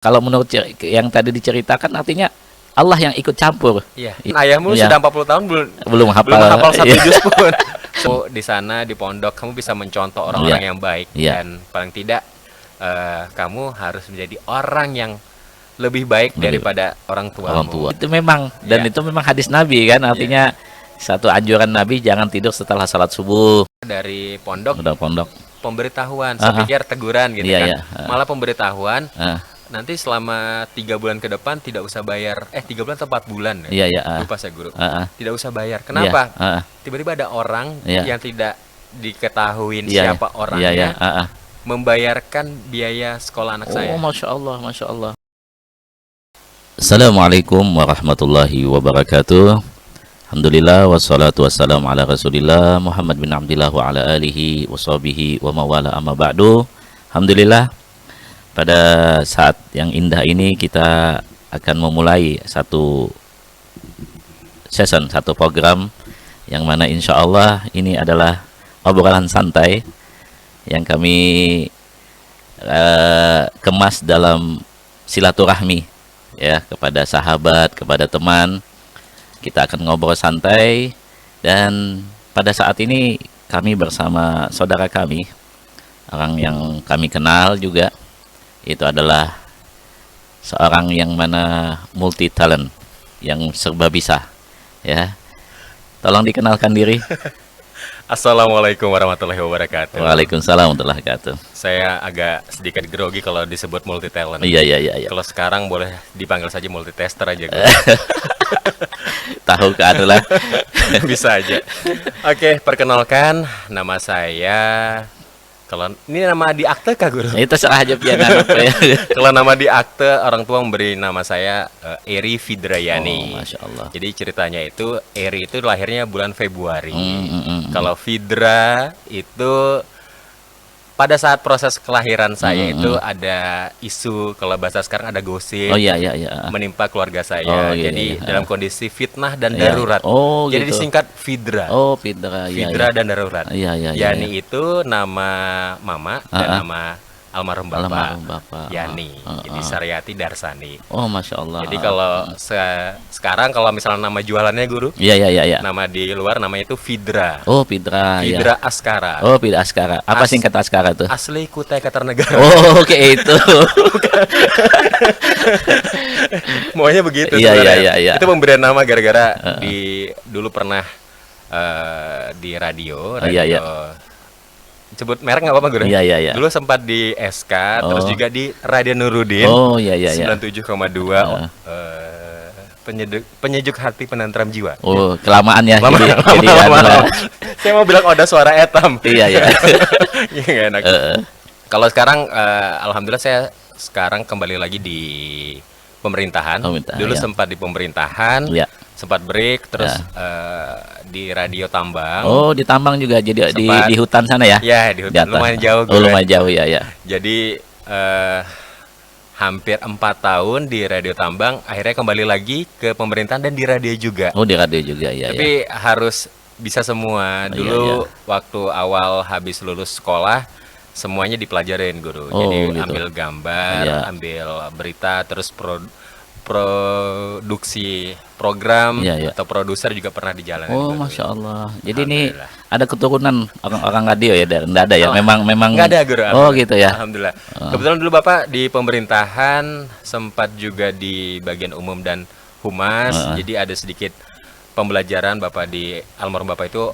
Kalau menurut yang tadi diceritakan artinya Allah yang ikut campur. Iya. Ayahmu Iya. sudah 40 tahun Belum hafal. hafal satu Iya. juz pun. Di sana di pondok kamu bisa mencontoh orang-orang Iya. yang baik Iya. dan paling tidak kamu harus menjadi orang yang lebih baik daripada orang tuamu. Itu memang, dan Iya. itu memang hadis Nabi kan, artinya satu anjuran Nabi jangan tidur setelah salat subuh. Dari pondok Udah pondok. pemberitahuan, saya pikir teguran gitu Iya, kan. iya. Malah pemberitahuan. Ah, Nanti selama 3 bulan ke depan tidak usah bayar. 3 bulan atau 4 bulan ya? iya iya. Lupa saya guru. Ah, ah. Tidak usah bayar. Kenapa? Iya, Tiba-tiba ada orang Iya. yang tidak diketahui Iya, siapa iya, orangnya iya. membayarkan biaya sekolah anak saya. Oh, masya Allah, masya Allah. Assalamualaikum warahmatullahi wabarakatuh. Alhamdulillah wassalatu wassalamu ala Rasulillah Muhammad bin Abdillah wa ala alihi wa sahbihi wa mawala amma ba'du. Alhamdulillah, pada saat yang indah ini kita akan memulai satu program yang mana insya Allah ini adalah obrolan santai yang kami kemas dalam silaturahmi ya, kepada sahabat, kepada teman. Kita akan ngobrol santai, dan pada saat ini kami bersama saudara kami, orang yang kami kenal juga. Itu adalah seorang yang mana multi talent, yang serba bisa ya. Tolong dikenalkan diri. Assalamualaikum warahmatullahi wabarakatuh. Waalaikumsalam warahmatullahi wabarakatuh. Saya agak sedikit grogi kalau disebut multi talent. Iya iya iya. Kalau sekarang boleh dipanggil saja multitaster aja. Tahu ke adalah Bisa aja. Oke, perkenalkan, nama saya. Kalau ini nama di akte kah guru? itu serah aja pian anak ya. Kalau nama di akte orang tua memberi nama saya Eri Oh, Fidrayani. Masya Allah. Jadi ceritanya itu Eri itu lahirnya bulan Februari. Kalau Kalau Fidra itu pada saat proses kelahiran saya itu ada isu, kalau bahasa sekarang ada gosip oh iya iya iya. menimpa keluarga saya. Oh, iya, Jadi iya. dalam kondisi fitnah dan Iya. darurat. Oh, Jadi gitu. disingkat Fidra. Oh, Fidra, iya, Fidra iya. dan darurat. Iya, iya, iya, Yani itu nama mama dan nama almarhum bapak. Almarhum bapak. Yani. Jadi Saryati Darsani. Oh, Masya Allah. Jadi kalau sekarang kalau misalnya nama jualannya guru, Iya, iya, iya, iya. nama di luar namanya itu Fidra. Oh, Fidra, ya. Fidra Askara. Oh, Fidra Askara. Apa singkat Askara tuh? Asli Kutai Kartanegara. Oh, oke itu. Maunya begitu Iya, sebenarnya. iya, iya. Itu pemberian nama gara-gara dulu pernah di radio. Iya, iya. Sebut merek nggak apa-apa guru? Iya, iya, iya. Dulu sempat di SK, terus Oh. juga di Radio Nurudin. Oh, iya, iya, iya. 97,2 penyejuk hati penantram jiwa. Oh, kelamaan ya. Lama, Jadi lama. adalah- Saya mau bilang Oda suara etam. Iya, iya. Ya, nggak enak. Kalau sekarang alhamdulillah saya sekarang kembali lagi di pemerintahan. Pemerintahan, Dulu ya. sempat di pemerintahan, Iya. sempat break, terus di radio Tambang. Oh, di Tambang juga, jadi Sempat. di hutan sana ya? Ya, di hutan atas. lumayan jauh. Oh, lumayan jauh ya, ya. Jadi hampir 4 tahun di radio Tambang, akhirnya kembali lagi ke pemerintahan dan di radio juga. Oh, di radio juga ya, ya. Tapi harus bisa semua. Iya, Dulu iya. waktu awal habis lulus sekolah semuanya dipelajarin guru. Oh, Jadi gitu. ambil gambar, Iya. ambil berita, terus produksi program Iya, iya. atau produser juga pernah dijalani. Oh, guru. Masya Allah. Jadi ini Alhamdulillah. ada keturunan orang-orang radio ya? Enggak ada ya? Memang Nggak ada guru. Oh, gitu ya. Alhamdulillah. Kebetulan dulu Bapak di pemerintahan, sempat juga di bagian umum dan humas. Jadi ada sedikit pembelajaran Bapak di almarhum Bapak itu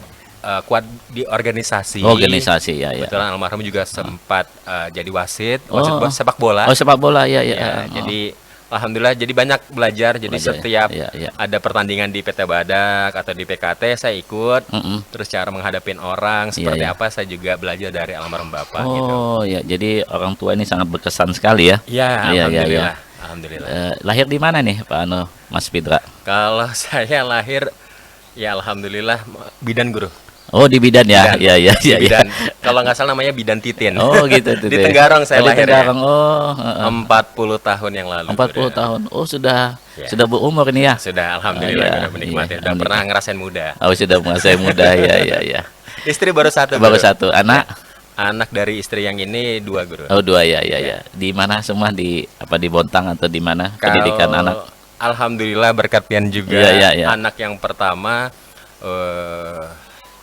kuat di organisasi. Organisasi ya, ya. Kebetulan almarhum juga sempat jadi wasit Oh. sepak bola. Oh, sepak bola ya, ya. Ya, Oh. jadi alhamdulillah jadi banyak belajar. Jadi Belajar, setiap ya, ya. ada pertandingan di PT Badak atau di PKT saya ikut. Mm-mm. Terus cara menghadapin orang seperti iya. apa saya juga belajar dari almarhum Bapak gitu. Oh, ya. Jadi orang tua ini sangat berkesan sekali ya. Ya, Iya, iya, alhamdulillah. iya. Alhamdulillah. Lahir di mana nih, Pak Ano, Mas Fidra? Kalau saya lahir ya alhamdulillah bidan guru. Oh, di Bidan ya. Bidan. Ya, ya, Di ya. bidan. Kalau nggak salah namanya Bidan Titin. Oh, gitu tuh. Di Tenggarong saya Oh, di lahir. Tenggarong. Oh, heeh. 40 tahun yang lalu. 40 Guru. tahun. Oh, sudah Ya. sudah berumur ini ya. Sudah alhamdulillah Iya, guru, menikmati. iya, Udah pernah menikmati. ngerasain muda. Oh, sudah menguasai muda ya, ya, ya. Istri baru satu. Baru guru. satu anak. Anak dari istri yang ini 2 guru. Oh, 2 ya, ya, ya. Di mana semua, di apa, di Bontang atau di mana pendidikan anak? Alhamdulillah berkat pian juga. Iya, iya, iya. Anak yang pertama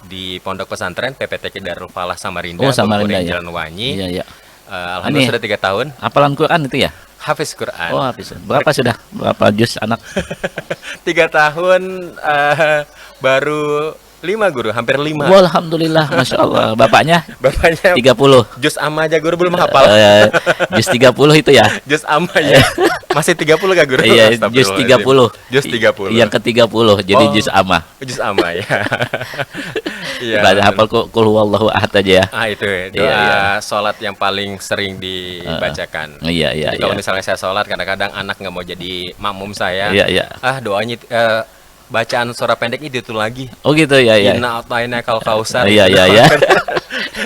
di Pondok Pesantren PPTK Darul Falah Samarinda, Oh, Samarinda, Bengkuring, ya. Jalan Wangi. Iya, ya. Alhamdulillah Ini sudah 3 tahun. hafalan Quran itu ya? Hafiz Quran. Oh, habis. Berapa sudah? Berapa juz anak? 3 tahun baru 5 guru, hampir 5. Wah, alhamdulillah, masya Allah. Bapaknya Bapaknya 30. juz amma aja guru belum hafal. Juz 30 itu ya? Juz amma ya. Masih 30 gak guru? Iya, juz 30. Juz 30. Yang ke-30, jadi Oh. juz amma. Juz amma ya. Iya. Ibadah hafal qul huwallahu ahad aja ya. Itu ya, doa Iya, iya. sholat yang paling sering dibacakan. Iya, iya, Jadi kalau iya. misalnya saya sholat, kadang-kadang anak nggak mau jadi makmum saya. Iya, iya. Doanya bacaan surah pendek itu lagi. Oh gitu ya, ya. Inna a'tainakal kausar. Iya, iya, iya.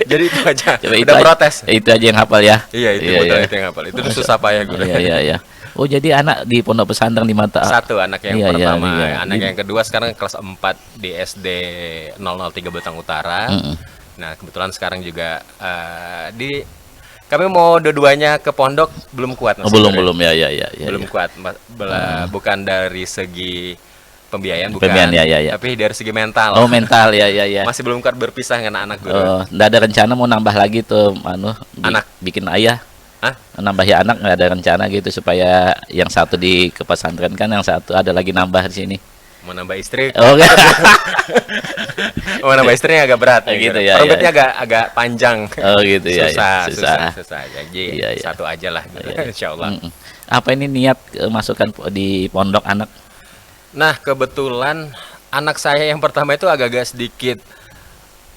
Jadi itu aja. Coba itu Udah aja- protes. Itu aja yang hafal ya. Iya, itu Iya, betul iya. itu yang hafal. Itu susah payah gue. Iya, iya, iya. Oh, jadi anak di pondok pesantren di mata. Satu anak yang Iya, iya, pertama, iya. anak yang kedua sekarang kelas 4 di SD 003 Betang Utara. Mm-mm. Nah, kebetulan sekarang juga kami mau dua-duanya ke pondok belum kuat Oh, Mas belum, Guru. belum ya, ya, ya, ya. Belum ya. kuat, bukan dari segi pembiayaan, bukan, Pembiayaan, ya, ya, ya. tapi dari segi mental. Oh, mental ya, ya, ya. Masih belum kuat berpisah dengan anak guru. Oh, nggak ada rencana mau nambah lagi tuh, Anak. bikin ayah. Hah? Nambahi anak, nggak ada rencana gitu supaya yang satu di ke pesantren kan, yang satu ada lagi nambah di sini. Mau nambah istri, Oh, enggak. mau nambah istrinya agak berat. Oh, gitu Guru. ya, Perbetnya ya. agak panjang. Oh, gitu ya, ya. susah. Jadi Iya, iya. satu aja lah, gitu. Iya, iya. Insya Allah. Mm-mm. Apa ini niat masukkan di pondok anak? Nah, kebetulan anak saya yang pertama itu agak-agak sedikit,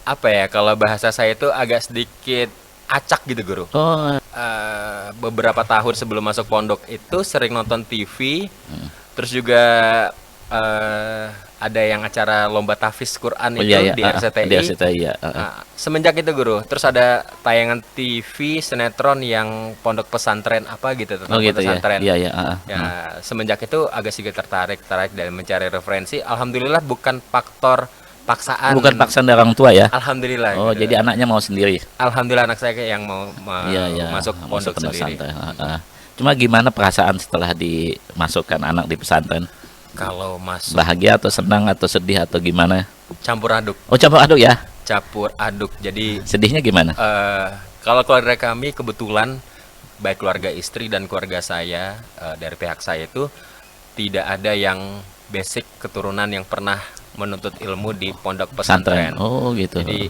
apa ya, kalau bahasa saya itu agak sedikit acak gitu guru. Oh, Beberapa tahun sebelum masuk pondok itu sering nonton TV, terus juga ada yang acara lomba tahfiz Quran oh itu iya, ya. di RCTI. Di RCTI ya. Nah, semenjak itu guru, terus ada tayangan TV sinetron yang pondok pesantren apa gitu tentang Oh gitu ya. pesantren. Iya, ya. Ya, semenjak itu agak sedikit tertarik dan mencari referensi. Alhamdulillah bukan faktor paksaan. Bukan paksaan dari orang tua ya. Alhamdulillah. Oh, gitu. jadi anaknya mau sendiri. Alhamdulillah anak saya yang mau Iya, iya. masuk pondok pondok sendiri. pesantren. Cuma gimana perasaan setelah dimasukkan anak di pesantren? Kalau masuk Bahagia atau senang atau sedih atau gimana? campur aduk, Oh, campur aduk ya. campur aduk. Jadi Sedihnya gimana? kalau keluarga kami kebetulan baik keluarga istri dan keluarga saya dari pihak saya itu tidak ada yang basic keturunan yang pernah menuntut ilmu di pondok pesantren. Oh, gitu. Jadi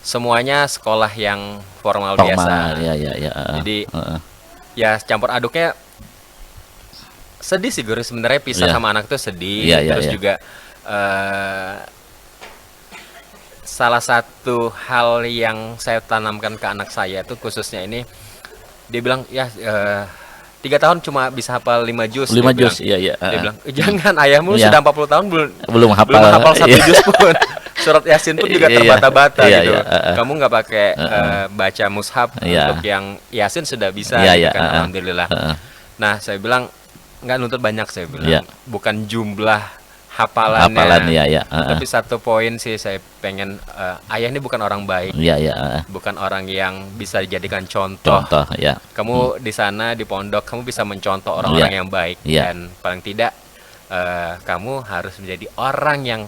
semuanya sekolah yang formal biasa. Ya, ya, ya. Jadi ya campur aduknya sedih sih guru, sebenarnya pisah Iya. sama anak tuh sedih. Iya, iya, Terus iya. juga salah satu hal yang saya tanamkan ke anak saya tuh khususnya ini, dia bilang ya 3 tahun cuma bisa hafal 5 juz. 5 dia juz, bilang. iya, iya. Dia bilang, jangan, ayahmu Iya. sudah 40 tahun belum hafal. belum hafal 1 Iya. juz pun. Surat Yasin pun juga Iya, terbata-bata iya, gitu. iya, Kamu nggak pakai baca mushaf, Iya. untuk yang Yasin sudah bisa, Iya, gitu iya, kan, alhamdulillah. Nah, saya bilang nggak nuntut banyak, saya bilang. Iya. Bukan jumlah hafalannya. Hafalan ya, ya. Tapi satu poin sih saya pengen, ayah ini bukan orang baik, Iya, ya. bukan orang yang bisa dijadikan contoh. Contoh ya. Kamu di sana di pondok kamu bisa mencontoh orang-orang Iya. yang baik, Iya. dan paling tidak kamu harus menjadi orang yang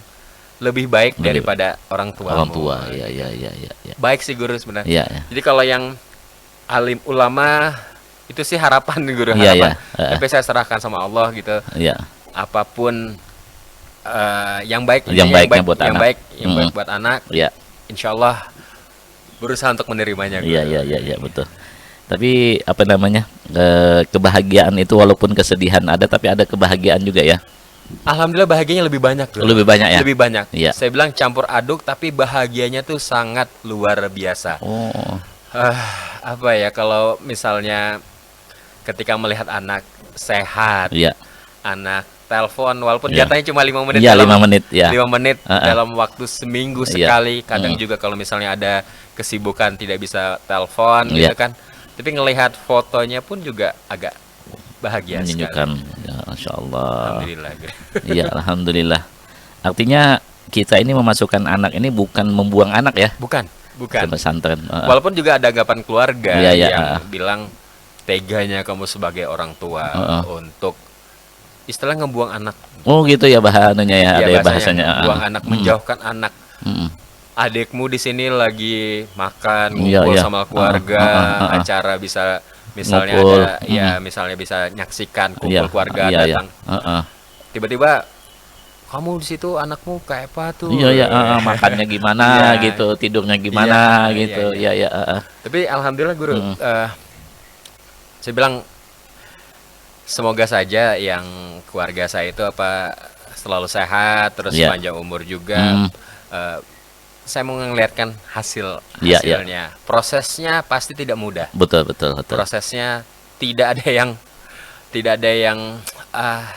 lebih baik Lebih daripada orang tua. Orang tua. Ya, ya, ya, ya, ya. Baik sih guru sebenarnya. Iya, ya. Jadi kalau yang alim ulama itu sih harapan nih guru, Iya, harapan. iya. Tapi saya serahkan sama Allah gitu. Iya. Apapun yang baik, Yang intinya baiknya buat yang anak. baik, yang baik buat anak. Iya. Insya Allah berusaha untuk menerimanya. Iya, guru. iya, iya, iya, betul. Tapi apa namanya? Kebahagiaan itu walaupun kesedihan ada, tapi ada kebahagiaan juga ya. Alhamdulillah bahagianya lebih banyak. Guru. Lebih banyak ya? Lebih banyak. Iya. Saya bilang campur aduk, tapi bahagianya tuh sangat luar biasa. Oh. Apa ya, kalau misalnya ketika melihat anak sehat, Iya. anak telepon, walaupun Iya. jatahnya cuma 5 menit. Iya, dalam- 5 menit ya. 5 menit Uh-uh. dalam waktu seminggu Iya. sekali. Kadang juga kalau misalnya ada kesibukan tidak bisa telepon, Iya. gitu kan. Tapi ngelihat fotonya pun juga agak bahagia sekali. Menunjukkan ya, Masya Allah. Alhamdulillah. Iya, alhamdulillah. Artinya kita ini memasukkan anak ini bukan membuang anak ya. Bukan. Bukan. pesantren. Walaupun juga ada anggapan keluarga Iya, iya, yang bilang teganya kamu sebagai orang tua untuk istilah ngebuang anak. Oh gitu ya bahasanya ya, ada ya bahasanya. Buang anak, menjauhkan anak. Mm-mm. Adikmu di sini lagi makan, Iya, ngumpul iya. sama keluarga, acara bisa misalnya Ngumpul. ada ya misalnya bisa nyaksikan kumpul Iya, keluarga iya, iya. datang. Tiba-tiba kamu di situ anakmu kayak apa tuh? Iya ya, makannya gimana Iya. gitu, tidurnya gimana Iya, gitu. iya, Iya ya, Tapi alhamdulillah guru, saya bilang semoga saja yang keluarga saya itu apa selalu sehat, terus Iya. panjang umur juga. Saya mau ngelihatkan Iya, iya. hasilnya. Prosesnya pasti tidak mudah. betul betul betul. Prosesnya tidak ada yang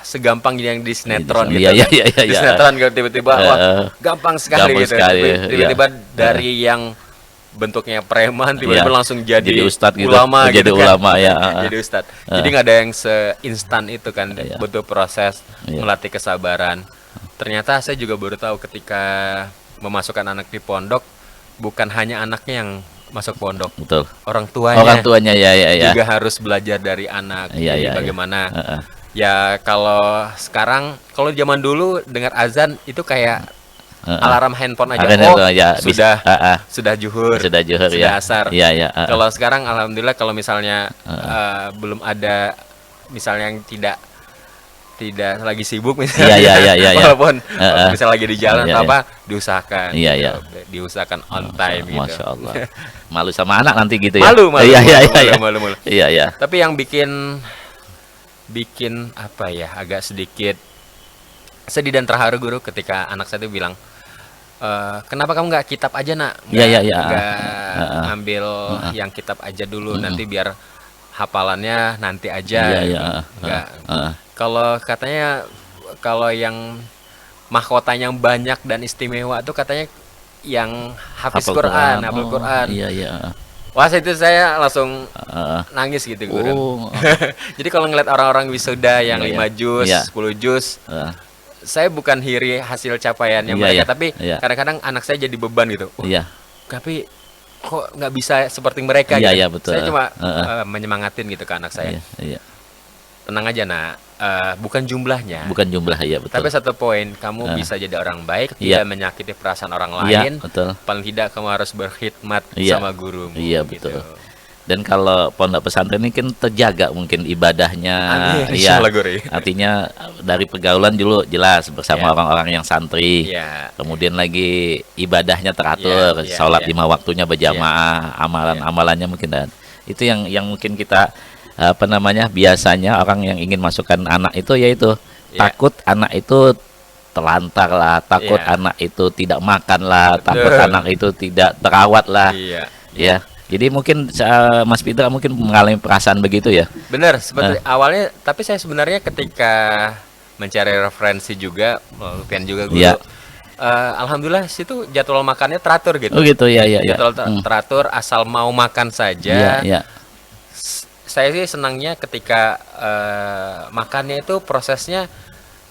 segampang yang di sinetron gitu. Iya, iya, kan. iya, iya, Di iya. sinetron kalau tiba-tiba wah gampang sekali Gampang gitu. sekali, Tiba-tiba iya. dari yang bentuknya preman tiba-tiba Iya. langsung jadi Ustadz gitu. ulama Jadi gitu kan. ulama ya. Jadi ustadz. Jadi nggak ada yang seinstan itu kan, Iya. butuh proses, Iya. melatih kesabaran. Ternyata saya juga baru tahu ketika memasukkan anak di pondok, bukan hanya anaknya yang masuk pondok, Betul. orang tuanya Orang tuanya ya ya ya. juga harus belajar dari anak. Iya, Jadi iya, iya. bagaimana? Ya kalau sekarang, kalau zaman dulu dengar azan itu kayak alarm handphone aja. Alarm Oh, handphone aja, sudah zuhur, Sudah zuhur sudah ya. asar. Iya ya. Kalau sekarang alhamdulillah kalau misalnya belum ada misalnya yang tidak lagi sibuk misalnya. Iya, iya, iya, iya. Walaupun misalnya lagi di jalan Iya, atau iya. apa diusahakan. Iya, gitu. iya. Diusahakan on time gitu. Masya Allah. Malu sama anak nanti gitu ya. Malu. Iya iya iya. malu. Iya iya. Tapi yang bikin apa ya, agak sedikit sedih dan terharu guru ketika anak saya itu bilang, kenapa kamu nggak kitab aja nak? Iya, iya, iya. Nggak ambil yang kitab aja dulu, nanti biar hafalannya nanti aja. Iya iya. Nggak. Kalau katanya kalau yang mahkotanya banyak dan istimewa itu katanya yang hafiz Quran, hafal Quran. Iya iya. Wah, itu saya langsung nangis gitu guru. Oh. Jadi kalau ngeliat orang-orang wisuda yang Iya, 5 juz, iya. 10 juz, saya bukan iri hasil capaiannya Iya, mereka, iya, tapi iya. kadang-kadang anak saya jadi beban gitu. Wah, Iya. tapi kok nggak bisa seperti mereka Iya, gitu. iya, betul. Saya cuma menyemangatin gitu ke anak saya. Iya iya. Tenang aja nak, bukan jumlahnya. Bukan jumlah ya betul. Tapi satu poin, kamu bisa jadi orang baik, Iya. tidak menyakiti perasaan orang Iya, lain. betul. Paling tidak kamu harus berkhidmat Iya. sama gurumu. Iya, gitu. betul. Dan kalau pondok pesantren ini kan terjaga mungkin ibadahnya. Amin, Iya. insyaallah, Guru. Artinya dari pergaulan dulu jelas bersama Iya. orang-orang yang santri. Iya. Kemudian lagi ibadahnya teratur, Iya, iya, sholat iya. 5 waktunya berjamaah, amalan-amalannya mungkin dan itu yang mungkin kita biasanya orang yang ingin masukkan anak itu yaitu Iya. takut anak itu telantar lah, takut Iya. anak itu tidak makan lah, Betul. takut anak itu tidak terawat lah. Iya. Ya. Jadi mungkin Mas Pitra mungkin mengalami perasaan begitu ya. Benar, seperti awalnya, tapi saya sebenarnya ketika mencari referensi juga, latihan juga guru. Iya. Alhamdulillah situ jadwal makannya teratur gitu. Oh gitu ya ya ya. Jadwal teratur, asal mau makan saja. Iya, iya. Saya sih senangnya ketika makannya itu prosesnya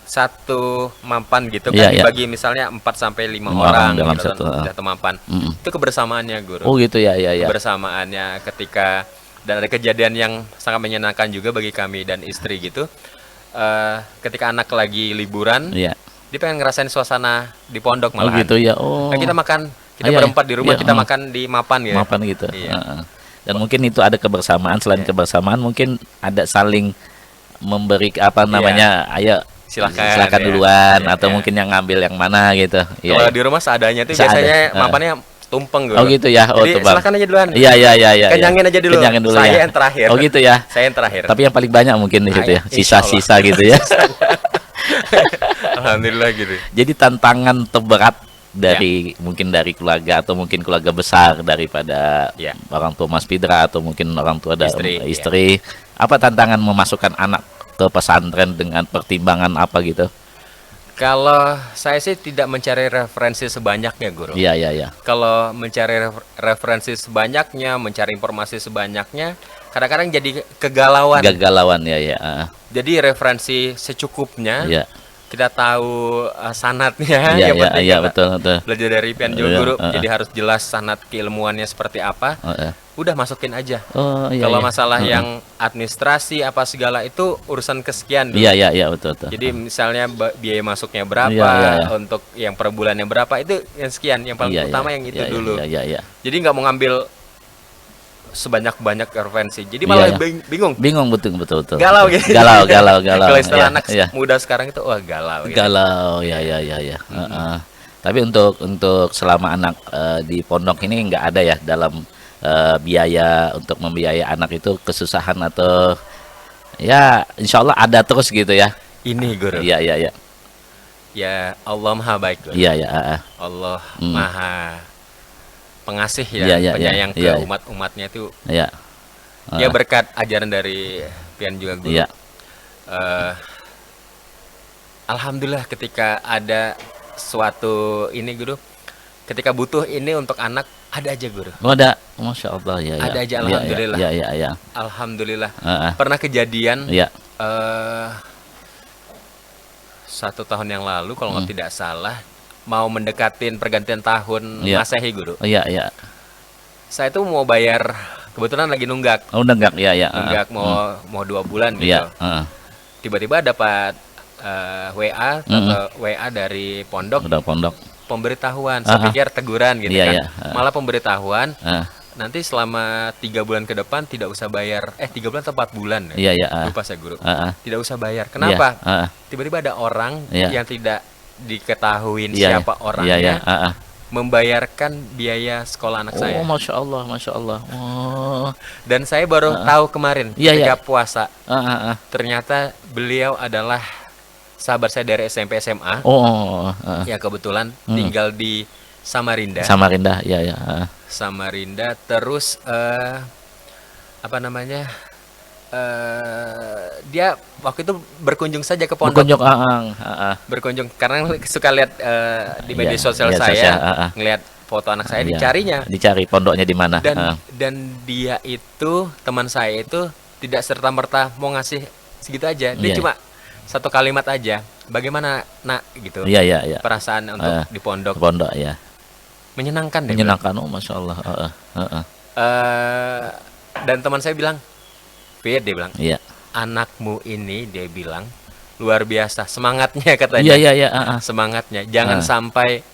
satu mampan gitu kan, Iya, iya. dibagi misalnya 4 sampai 5 Lima orang orang dalam gitu, satu, mampan. Mm-mm. Itu kebersamaannya guru. Oh gitu ya ya ya. Kebersamaannya ketika, dan ada kejadian yang sangat menyenangkan juga bagi kami dan istri gitu. Ketika anak lagi liburan, Iya. dia pengen ngerasain suasana di pondok Oh malahan. gitu ya. Oh. Nah, kita makan, kita Iya, berempat di rumah, iya, kita makan di mapan gitu. mapan gitu. Iya. Heeh. Dan mungkin itu ada kebersamaan. Selain kebersamaan, mungkin ada saling memberi ayo Silakan, ya. duluan Iya, atau iya. mungkin yang ngambil yang mana gitu. Iya. Kalau di rumah seadanya tuh Seadanya, biasanya heeh. mapannya tumpeng gitu. Oh gitu ya. Oh Jadi tebal. silakan aja duluan. Iya iya iya iya. Kenyangin aja dulu. Kenyangin dulu Saya ya. yang terakhir. Oh gitu ya. Saya yang terakhir. Tapi yang paling banyak mungkin di situ ya. Insya Allah. Sisa-sisa gitu ya. Alhamdulillah gitu. Jadi tantangan terberat dari mungkin dari keluarga atau mungkin keluarga besar daripada Ya. orang tua Mas Pidra atau mungkin orang tua Istri, Apa tantangan memasukkan anak ke pesantren dengan pertimbangan apa gitu? Kalau saya sih tidak mencari referensi sebanyaknya, Guru. Iya iya iya. Kalau mencari referensi sebanyaknya, mencari informasi sebanyaknya, kadang-kadang jadi kegalauan. Gagalauan ya ya. Jadi referensi secukupnya. Iya. kita tahu sanadnya, Iya, yang iya, penting iya, kita betul, betul. belajar dari Pian juga Iya, guru, heeh. jadi harus jelas sanad keilmuannya seperti apa. Heeh. Udah masukin aja. Oh, iya, Kalau iya. masalah Heeh. yang administrasi apa segala itu urusan kesekian dulu. Iya, iya, iya, betul, betul. Jadi misalnya biaya masuknya berapa, Iya, iya, iya. untuk yang per bulannya berapa, itu yang sekian. Yang paling Iya, utama iya. yang itu Iya, iya, dulu. Iya, iya, iya. Jadi nggak mau ngambil sebanyak-banyak intervensi. Jadi Iya, malah iya. bingung. Bingung, betul, betul, betul. Galau Betul. gitu. Galau, galau, galau. Kalau istilah Iya, anak iya. muda sekarang itu, wah galau. Gitu. Galau, ya, ya, ya, ya. Heeh. Tapi untuk selama anak di pondok ini nggak ada ya dalam biaya untuk membiayai anak itu kesusahan atau ya insya Allah ada terus gitu ya. Ini guru. Iya, iya, iya. Ya Allah maha baik guru. Iya, iya. Allah Hmm. maha pengasih Iya, ya, iya, penyayang iya, ke iya. umat-umatnya itu. Iya. Ya berkat ajaran dari Pian juga guru. Iya. Eh, Alhamdulillah ketika ada suatu ini guru, ketika butuh ini untuk anak ada aja guru. Oh, ada. Masya Allah, ya, ya. Ada aja, Iya, alhamdulillah. Iya, iya, iya. Alhamdulillah. Heeh. Pernah kejadian Iya. 1 tahun yang lalu kalau nggak tidak salah, mau mendekatin pergantian tahun Iya. Masehi guru. Oh, iya, iya. Saya tuh mau bayar, kebetulan lagi nunggak, Oh, udah enggak, ya, ya. nunggak mau 2 bulan gitu. Iya, heeh. Tiba-tiba dapat WA atau WA dari pondok, Udah pondok. pemberitahuan. Saya pikir teguran gitu Iya, kan. iya. Malah pemberitahuan. Heeh. Nanti selama 3 bulan ke depan tidak usah bayar. 3 bulan atau 4 bulan ya? Iya, iya. Lupa saya guru. Heeh. Tidak usah bayar. Kenapa? Iya, heeh. Tiba-tiba ada orang Iya. yang tidak diketahui Iya, siapa iya, orangnya iya, heeh. membayarkan biaya sekolah anak saya. Oh, Masya Allah, Masya Allah. Oh. Dan saya baru tahu kemarin Iya, ketika iya. puasa. Heeh. Ternyata beliau adalah sahabat saya dari SMP SMA Oh, heeh. yang kebetulan tinggal di Samarinda. Samarinda, ya, ya. Heeh. Samarinda, terus apa namanya, dia waktu itu berkunjung saja ke pondok, Berkunjung, heeh. berkunjung karena suka lihat di media Iya, sosial media saya, sosial, ngelihat foto anak saya, Iya. dicarinya. Dicari pondoknya di mana. Dan Heeh. dan dia itu, teman saya itu tidak serta-merta mau ngasih segitu aja, dia Iya. cuma satu kalimat aja, bagaimana nak gitu, Iya, iya, iya. perasaan untuk di pondok, Pondok, ya. menyenangkan deh. Menyenangkan, oh, Masya Allah. Heeh. Heeh. Dan teman saya bilang, Fit, dia bilang, Iya. anakmu ini, dia bilang, luar biasa semangatnya katanya. Iya, iya, iya. Heeh. Semangatnya, jangan sampai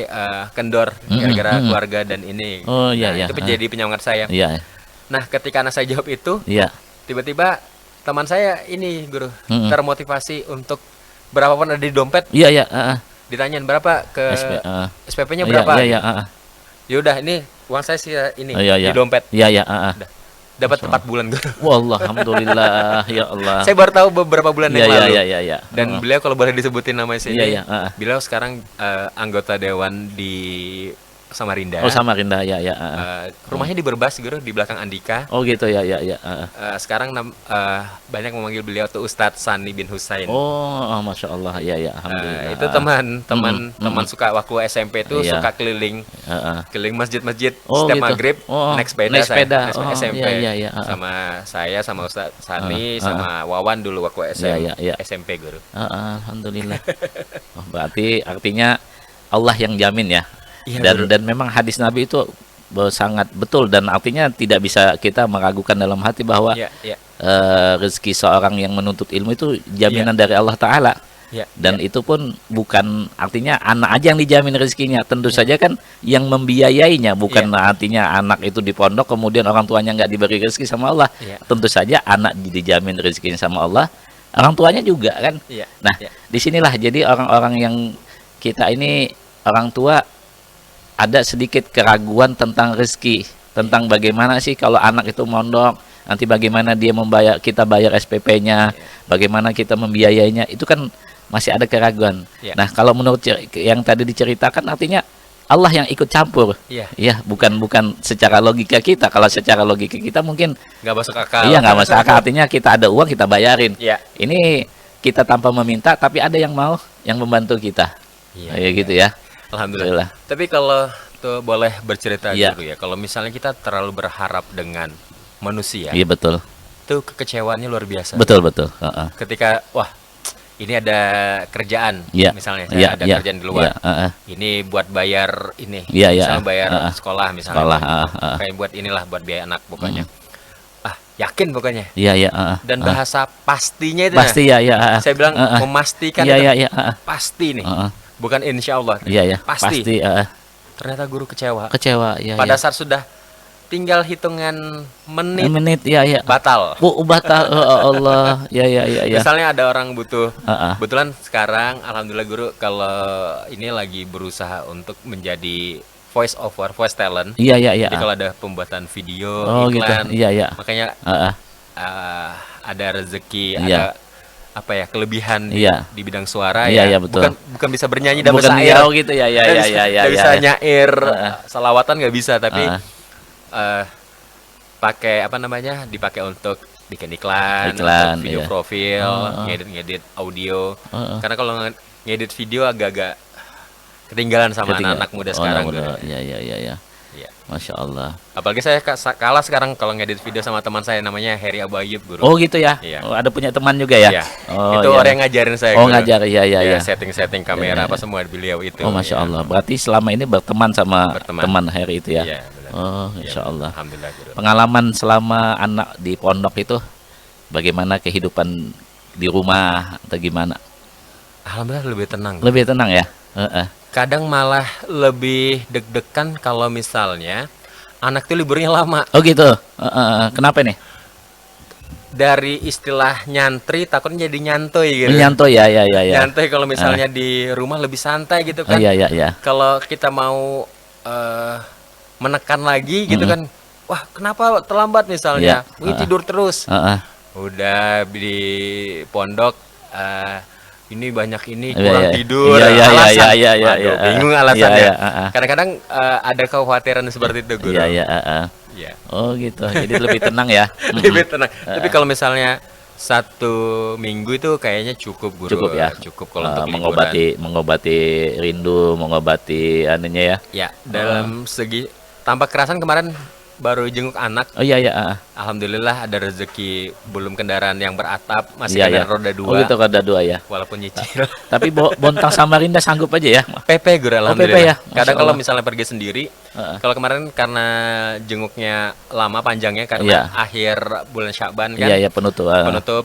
Heeh. kendor gara-gara keluarga dan ini. Oh, iya, Nah, iya. itu menjadi penyemangat saya. Iya. Nah, ketika anak saya jawab itu, Iya. tiba-tiba teman saya ini guru Mm-mm. termotivasi untuk berapapun ada di dompet, Iya, iya. Heeh. ditanyain berapa ke heeh. SPP-nya Iya, berapa. iya, iya. Heeh. Yaudah, ini uang saya sih ini Oh, iya, iya. di dompet. Iya, iya. Heeh. Dapat 4 bulan guru. Wallah, alhamdulillah, ya Allah. Saya baru tahu beberapa bulan Iya, yang iya, lalu. iya, iya, iya. Dan Heeh. beliau kalau boleh disebutin nama Iya, sini, iya. Heeh. beliau sekarang anggota dewan di Samarinda. Oh, Samarinda, ya, ya. Heeh. Rumahnya di Berbas, guru, di belakang Andika. Oh, gitu, ya, ya, ya. Heeh. Sekarang banyak memanggil beliau tuh Ustadz Sani bin Husain. Oh, Masya Allah, ya, ya. Alhamdulillah. Itu teman suka waktu SMP itu Iya. suka keliling Heeh. keliling masjid-masjid Oh, setiap gitu. maghrib, Oh, naik sepeda, naik sepeda. naik Oh, SMP iya, iya, iya. sama saya, sama Ustadz Sani, sama Wawan dulu waktu Iya, iya. SMP guru. Alhamdulillah. Oh, berarti artinya Allah yang jamin ya. Iya, guru. Dan memang hadis Nabi itu sangat betul dan artinya tidak bisa kita meragukan dalam hati bahwa Iya, iya, rezeki seorang yang menuntut ilmu itu jaminan dari Allah Ta'ala. iya. Dan itu pun bukan artinya anak aja yang dijamin rezekinya. Tentu saja kan yang membiayainya, bukan artinya anak itu di pondok kemudian orang tuanya nggak diberi rezeki sama Allah. Iya. Tentu saja anak dijamin rezekinya sama Allah, orang tuanya juga kan. Iya, Nah, iya. disinilah jadi orang-orang yang kita ini orang tua ada sedikit keraguan tentang rezeki, tentang bagaimana sih kalau anak itu mondok, nanti bagaimana dia kita bayar SPP-nya, bagaimana kita membiayainya, itu kan masih ada keraguan. Iya. Nah, kalau menurut yang tadi diceritakan artinya Allah yang ikut campur. Iya. Ya, bukan secara logika kita. Kalau secara logika kita mungkin Nggak masuk akal. iya nggak masuk akal. Artinya kita ada uang kita bayarin. Iya. Ini kita tanpa meminta, tapi ada yang mau yang membantu kita. Iya, Kayak gitu ya. Alhamdulillah. Tapi kalau tuh boleh bercerita Iya. dulu ya, kalau misalnya kita terlalu berharap dengan manusia, Iya betul. itu kekecewaannya luar biasa. Betul betul. Heeh. Ketika wah ini ada kerjaan, Iya. misalnya Iya, saya ada iya. kerjaan di luar. Iya, Ini buat bayar ini, Iya, iya. misalnya bayar Heeh. sekolah misalnya. Sekolah, Kayak buat inilah buat biaya anak pokoknya. Yakin pokoknya. Iya, iya, Dan bahasa pastinya itu pasti ya, ya. saya bilang memastikan Iya, itu iya, iya. pasti nih. Heeh. Bukan insya Allah. Iya, ya. Pasti. Pasti, Ternyata guru kecewa. kecewa, iya, Pada iya. saat sudah tinggal hitungan menit Menit, ya, ya. batal. Batal, Allah. Ya, ya, ya, ya. Misalnya ada orang butuh, Heeh. kebetulan sekarang alhamdulillah guru kalau ini lagi berusaha untuk menjadi voice over, voice talent. Iya, iya, iya. Jadi kalau ada pembuatan video, Oh, gitu. iklan, Iya, iya. makanya Heeh. ada rezeki, Iya. ada apa ya kelebihan Iya. di bidang suara Iya, ya. iya, betul. Bukan bisa bernyanyi dan Bukan bersair. oh gitu ya, ya, Nggak ya, bisa, ya, ya, nggak ya, bisa ya. nyair, Heeh. salawatan nggak bisa, tapi Heeh. pakai apa namanya, dipakai untuk bikin iklan, Iklan, untuk video iya. profil, Heeh. ngedit audio. Heeh. Karena kalau ngedit video agak-agak ketinggalan sama Ketinggalan. anak-anak muda Oh, sekarang. anak muda. Guru. Iya, iya, iya, iya. Iya. Masya Allah. Apalagi saya kalah sekarang kalau ngedit video sama teman saya namanya Heri Abu Ayyub, Guru. Oh gitu ya. Iya. Oh, ada punya teman juga ya. Iya. Oh, Itu iya. orang yang ngajarin saya. Oh, Guru. ngajar. Iya, iya, iya. Setting-setting kamera Iya, iya. apa semua beliau itu. Oh, Masya Iya. Allah. Berarti selama ini berteman sama Berteman. teman Heri itu ya. Iya, benar. Oh, Iya, Insya Allah. Alhamdulillah, Guru. Pengalaman selama anak di pondok itu, bagaimana kehidupan di rumah atau gimana? Alhamdulillah lebih tenang. Lebih tenang ya. Heeh. Kadang malah lebih deg-degan kalau misalnya anak tuh liburnya lama. Oh gitu. Heeh. Kenapa nih? Dari istilah nyantri takutnya jadi nyantoy gitu. Menyanto ya, ya, ya, ya. Nyantai kalau misalnya di rumah lebih santai gitu Oh, kan. iya, iya, iya. Kalau kita mau menekan lagi gitu kan. Wah, kenapa terlambat misalnya? Iya. Wih, tidur terus. Heeh. Udah di pondok ini banyak ini Iya, kurang iya. tidur. Iya, iya, alasan. iya, iya, iya, Waduh, iya. bingung Iya, alasannya. iya, heeh. Kadang-kadang ada kekhawatiran seperti itu, Guru. Iya, iya, heeh. Iya. Oh gitu. Jadi lebih tenang ya. Lebih tenang. Tapi kalau misalnya 1 minggu itu kayaknya cukup, Guru. Cukup ya. Cukup kalau untuk liburan. mengobati rindu, mengobati anunya ya. Ya, dalam segi tanpa kerasan kemarin baru jenguk anak. Oh iya, iya, heeh. Alhamdulillah ada rezeki, belum kendaraan yang beratap, masih Iya, kendaraan iya. roda 2. Oh gitu, roda 2 ya. Walaupun nyicil. Tapi Bontang Samarinda sanggup aja ya. PP, Guru, alhamdulillah. ya? Kadang Masya kalau Allah. misalnya pergi sendiri, Heeh. kalau kemarin karena jenguknya lama panjangnya Iya. karena akhir bulan Sya'ban kan. Iya, iya, penutup. Penutup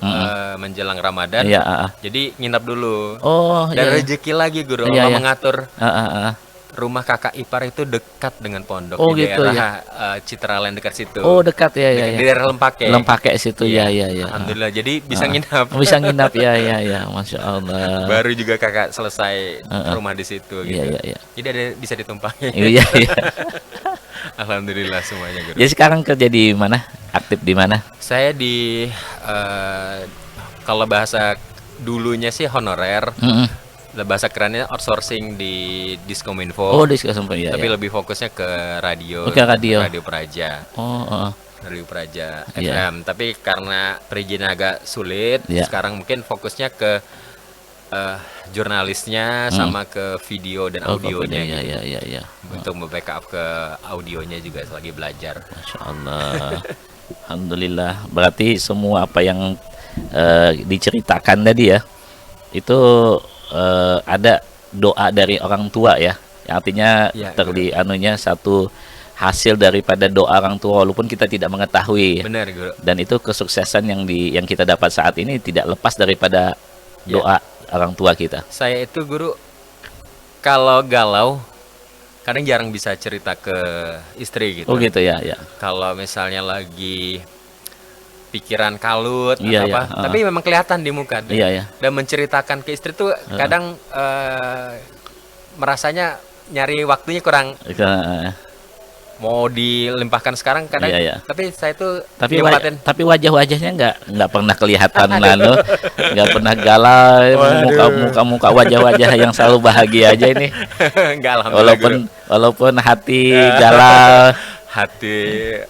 menjelang Ramadan. Iya, heeh. Jadi nginap dulu. Oh, Dan iya. rezeki lagi, Guru. Iya, Allah iya. mengatur Heeh, heeh. rumah kakak ipar itu dekat dengan pondok Oh, di gitu, daerah Citraland dekat situ. Oh, dekat ya, ya, Di ya. daerah Lempake. Lempake situ ya, ya, ya. Alhamdulillah. Jadi bisa nginap. Bisa nginap ya, ya, ya. Masya Allah. Baru juga kakak selesai rumah di situ gitu. Iya, iya, iya. Jadi ada bisa ditumpangi. Iya, iya. Alhamdulillah semuanya, Guru. Jadi sekarang kerja di mana? Aktif di mana? Saya di kalau bahasa dulunya sih honorer, Heeh. bahasa kerennya outsourcing di Diskominfo. Oh, di Sumpah ya. Tapi Ya. lebih fokusnya ke radio. Oke, radio. Radio Praja. Oh, heeh. Radio Praja Iya. FM. Tapi karena perizinan agak sulit, Iya. sekarang mungkin fokusnya ke jurnalisnya sama ke video dan Oh, audionya ya, gitu. ya, ya, ya. Untuk membackup ke audionya juga lagi belajar. Masya Allah. Alhamdulillah. Berarti semua apa yang diceritakan tadi ya, itu ada doa dari orang tua ya. Artinya Ya, anunya satu hasil daripada doa orang tua walaupun kita tidak mengetahui. Benar, Guru. Dan itu kesuksesan yang kita dapat saat ini tidak lepas daripada Ya. doa orang tua kita. Saya itu, Guru, kalau galau kadang jarang bisa cerita ke istri gitu. Oh gitu ya, ya. Kalau misalnya lagi pikiran kalut Iya, atau iya, apa, tapi memang kelihatan di muka. Iya, ya. Dan menceritakan ke istri tuh kadang merasanya nyari waktunya kurang, mau dilimpahkan sekarang kadang. Iya, iya. Tapi saya tuh Tapi nyempatin. tapi wajah-wajahnya nggak pernah kelihatan lalu nggak pernah galau, muka wajah-wajah yang selalu bahagia aja ini. Enggak, alhamdulillah, Guru. Walaupun hati galau. Hati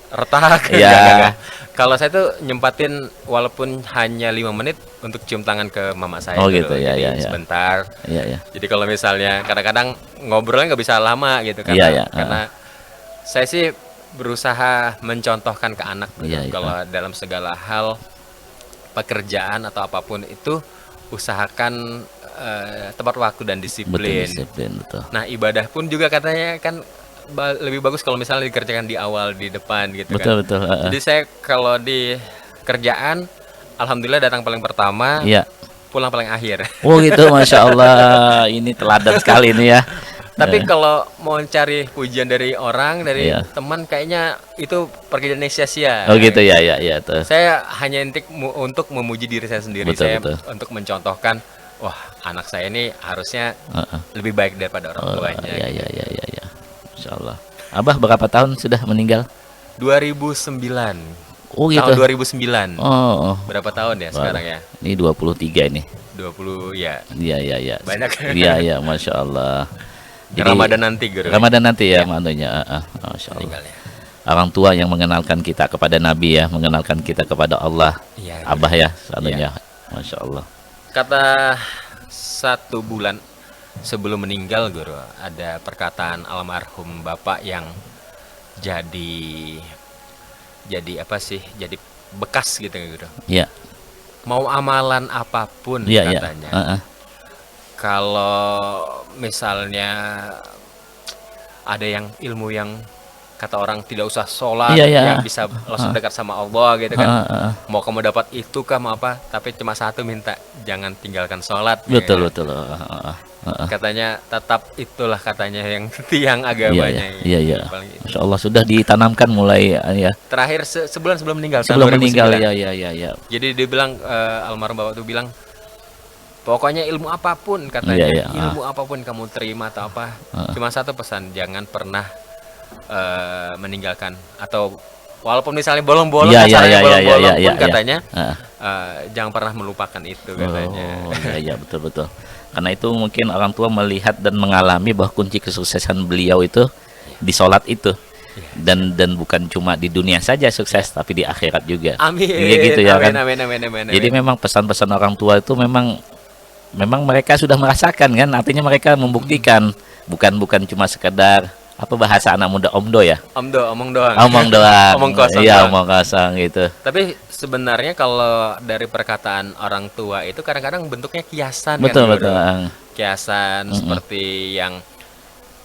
retak. Iya. Enggak. Kalau saya tuh nyempatin walaupun hanya 5 menit untuk cium tangan ke mama saya. Oh, gitu. gitu, ya, Jadi ya, ya. sebentar. Iya, ya. Jadi kalau misalnya kadang-kadang ngobrolnya nggak bisa lama gitu Iya, iya. karena saya sih berusaha mencontohkan ke anak gitu. Iya, iya. Kalau dalam segala hal pekerjaan atau apapun itu usahakan tepat waktu dan Betul, disiplin. disiplin, betul. Nah, ibadah pun juga katanya kan lebih bagus kalau misalnya dikerjakan di awal, di depan gitu kan. Betul, betul. Jadi saya kalau di kerjaan, alhamdulillah datang paling pertama, Iya. pulang paling akhir. Oh gitu, Masya Allah. Ini teladan sekali nih ya. Tapi kalau mau cari pujian dari orang, dari Iya. teman, kayaknya itu pekerjaan yang sia-sia. Oh gitu ya, ya, ya tuh. Saya hanya untuk memuji diri saya sendiri. Betul, Saya betul. untuk mencontohkan, wah anak saya ini harusnya Heeh. lebih baik daripada orang Oh, tuanya. ya, ya, ya, ya, ya. Masya Allah. Abah berapa tahun sudah meninggal? 2009. Oh gitu. Tahun 2009. Oh, oh. Berapa tahun ya sekarang ya? Ini 23 ini. 20 ya. Iya, iya, iya. Banyak. Iya, iya, Masya Allah. Jadi, Ramadan nanti, Guru. Ramadan nanti ya, maksudnya. Masya Allah. Meninggalnya. Orang tua yang mengenalkan kita kepada Nabi ya, mengenalkan kita kepada Allah. Iya. Abah ya, seandainya. Masya Allah. Kata 1 bulan sebelum meninggal, Guru, ada perkataan almarhum Bapak yang jadi apa sih? Jadi bekas gitu, Guru. Iya, Mau amalan apapun iya, iya. katanya. Heeh. Kalau misalnya ada yang ilmu yang kata orang tidak usah sholat, Iya, iya. yang bisa langsung dekat sama Allah gitu kan. Heeh, heeh. Mau kamu dapat itu kah mau apa, tapi cuma satu minta, jangan tinggalkan sholat. Betul, ya. betul. Heeh. Katanya tetap itulah katanya yang tiang Iya, agamanya. iya, iya. Paling itu. Masya Allah sudah ditanamkan mulai ya. Terakhir sebulan sebelum meninggal, tahun Sebelum meninggal 2009. ya, ya, ya, ya. Jadi dia bilang, almarhum Bapak itu bilang, pokoknya ilmu apapun katanya, Iya, iya. ilmu apapun kamu terima atau apa, cuma satu pesan, jangan pernah meninggalkan, atau walaupun misalnya bolong-bolong, Iya, iya, kasarnya iya, iya, bolong-bolong iya, pun iya, iya. katanya, Heeh. jangan pernah melupakan itu katanya. Oh, iya, iya, betul, betul. Karena itu mungkin orang tua melihat dan mengalami bahwa kunci kesuksesan beliau itu di sholat itu. Dan bukan cuma di dunia saja sukses, tapi di akhirat juga. Amin. Iya gitu ya amin, kan. amin, amin, amin, Jadi amin. memang pesan-pesan orang tua itu memang mereka sudah merasakan kan, artinya mereka membuktikan, bukan cuma sekedar apa bahasa anak muda omdo ya. Omong doang. Omong doang. Omong kosong Iya, doang. omong kosong gitu. Tapi sebenarnya kalau dari perkataan orang tua itu kadang-kadang bentuknya kiasan Betul, kan, betul. Guru? Kiasan seperti yang,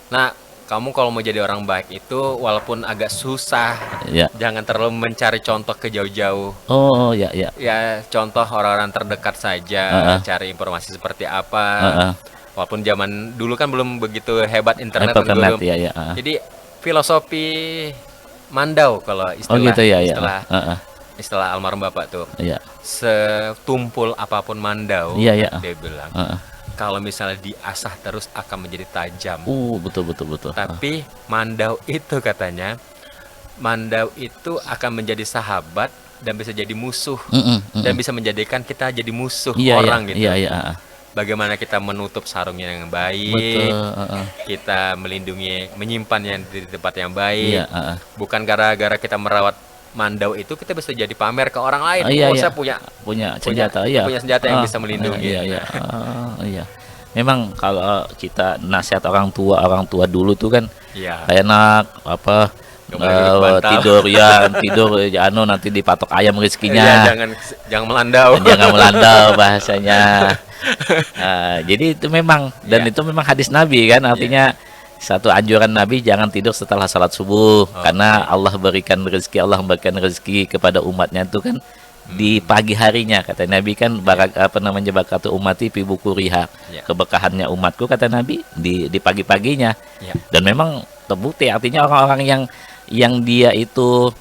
nah kamu kalau mau jadi orang baik itu walaupun agak susah, Ya. jangan terlalu mencari contoh ke jauh-jauh. Oh, ya, ya. Ya contoh orang-orang terdekat saja, cari informasi seperti apa. Heeh. Walaupun zaman dulu kan belum begitu hebat internet, kan, Internet Guru. ya, ya. Heeh. Jadi filosofi Mandau kalau Oh istilah gitu ya, ya. istilah Heeh. istilah almarhum Bapak tuh. Iya. Setumpul apapun Mandau, Iya, iya. dia bilang, Heeh. kalau misalnya diasah terus akan menjadi tajam. Betul, betul, betul. Tapi Mandau itu katanya, Mandau itu akan menjadi sahabat dan bisa jadi musuh, dan bisa menjadikan kita jadi musuh Iya, orang iya, gitu. iya, iya. Heeh. Bagaimana kita menutup sarungnya yang baik, Betul. Heeh. kita melindungi, menyimpannya di tempat yang baik. Iya, heeh. Bukan gara-gara kita merawat Mandau itu kita bisa jadi pamer ke orang lain. Oh, iya, Oh, iya. saya punya senjata, iya. punya senjata yang bisa melindungi. Iya, iya. Iya. Memang kalau kita nasihat orang tua dulu tuh kan Iya. enak apa Nggak boleh duduk bantal. tidur ya nanti dipatok ayam Iya, rezekinya. jangan melandau. Jangan melandau bahasanya. Jadi itu memang, dan Iya. itu memang hadis Nabi kan, artinya satu anjuran Nabi, jangan tidur setelah salat subuh, karena Allah memberikan rezeki kepada umatnya itu kan di pagi harinya, kata Nabi kan, barakatu ummati fi bukuriha, Iya. keberkahannya umatku kata Nabi di pagi-paginya. Iya. Dan memang terbukti, artinya orang-orang yang dia itu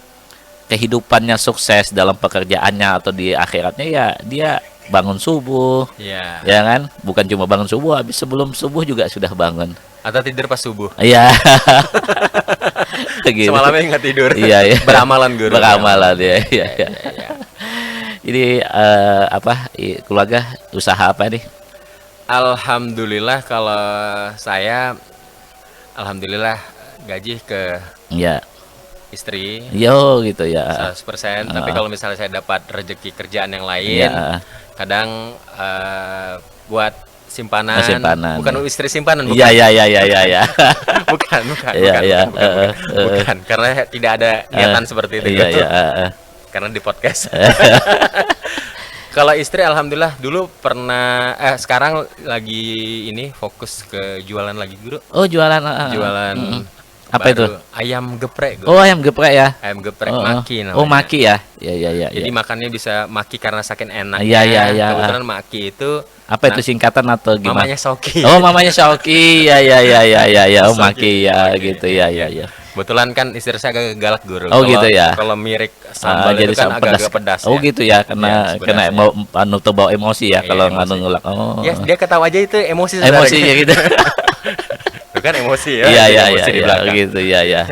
kehidupannya sukses dalam pekerjaannya atau di akhiratnya, ya dia bangun subuh, Iya. ya kan, bukan cuma bangun subuh, habis sebelum subuh juga sudah bangun. Atau tidur pas subuh. Iya. Gitu. Semalamnya nggak tidur. Iya, iya. Beramalan, Guru. Beramalan ya, iya, iya. Iya. Jadi keluarga usaha apa nih? Alhamdulillah kalau saya, alhamdulillah gaji ke Ya, istri yo gitu ya. 100%. Tapi kalau misalnya saya dapat rezeki kerjaan yang lain, Iya. kadang buat simpanan, Simpanan, bukan ya. istri simpanan, bukan. Iya, iya, iya, iya, iya, iya. bukan, Iya, iya, bukan. Karena tidak ada niatan seperti itu. Iya, iya. Karena di podcast. Kalau istri alhamdulillah dulu pernah sekarang lagi ini fokus ke jualan lagi guru. Oh, jualan. Jualan Apa itu? ayam geprek guru. Oh, ayam geprek ya. Ayam geprek Oh, maki namanya. oh, maki ya. Ya, ya, ya. Jadi Ya. makannya bisa maki karena saking enaknya. Iya, iya, iya. Kebetulan maki itu Apa itu singkatan atau gimana? mamanya Soki. Oh, mamanya Shoki. Ya, ya, ya, ya, ya, ya. Oh, Shoki. maki ya, Maki. gitu ya, ya, ya. Kebetulan kan istri saya agak galak guru. Oh, gitu ya. Kalau mirik sambal Jadi itu kan agak-agak pedas. Oh, ya. gitu ya. Kena Iya, kena pedasnya. mau anu tuh bawa emosi ya Iya, kalau emosi. nganu ngulak. Oh. Ya, dia ketawa aja itu emosi sebenarnya. Emosinya gitu. Itu kan emosi ya. Iya, jadi iya, emosi iya, di iya, belakang. gitu ya, ya.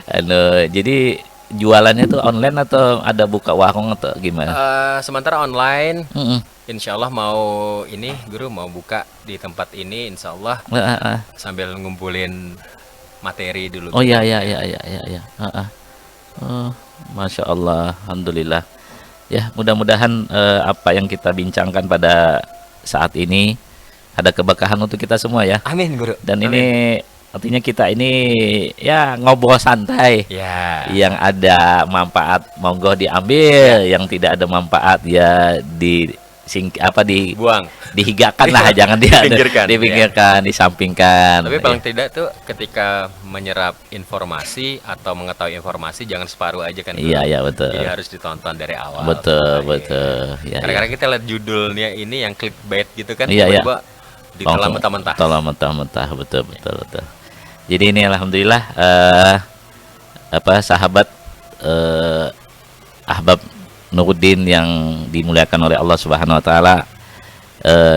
Anu, jadi jualannya tuh online atau ada buka warung atau gimana? Sementara online, Mm-mm. insya Allah mau ini guru mau buka di tempat ini, insya Allah sambil ngumpulin materi dulu. Oh, iya, iya, iya, iya, iya, iya. Oh, Masya Allah, alhamdulillah. Ya, mudah-mudahan apa yang kita bincangkan pada saat ini ada keberkahan untuk kita semua ya. Amin guru. Dan Amin. ini artinya kita ini ya ngobrol santai. Ya. Yang ada manfaat monggo diambil, yang tidak ada manfaat ya Buang. dihigakan lah, jangan Dipinggirkan, dipinggirkan, disampingkan. Tapi paling Ya. tidak tuh ketika menyerap informasi atau mengetahui informasi jangan separuh aja kan. Guru. Iya, iya, betul. Jadi harus ditonton dari awal. Betul, sampai betul. akhir. Ya, Kadang-kadang kita lihat judulnya ini yang clickbait gitu kan, Iya, iya. tiba-tiba ditelan mentah-mentah. Telan mentah-mentah, betul, betul, betul. Jadi ini alhamdulillah sahabat Ahbab Nuruddin yang dimuliakan oleh Allah Subhanahu wa taala,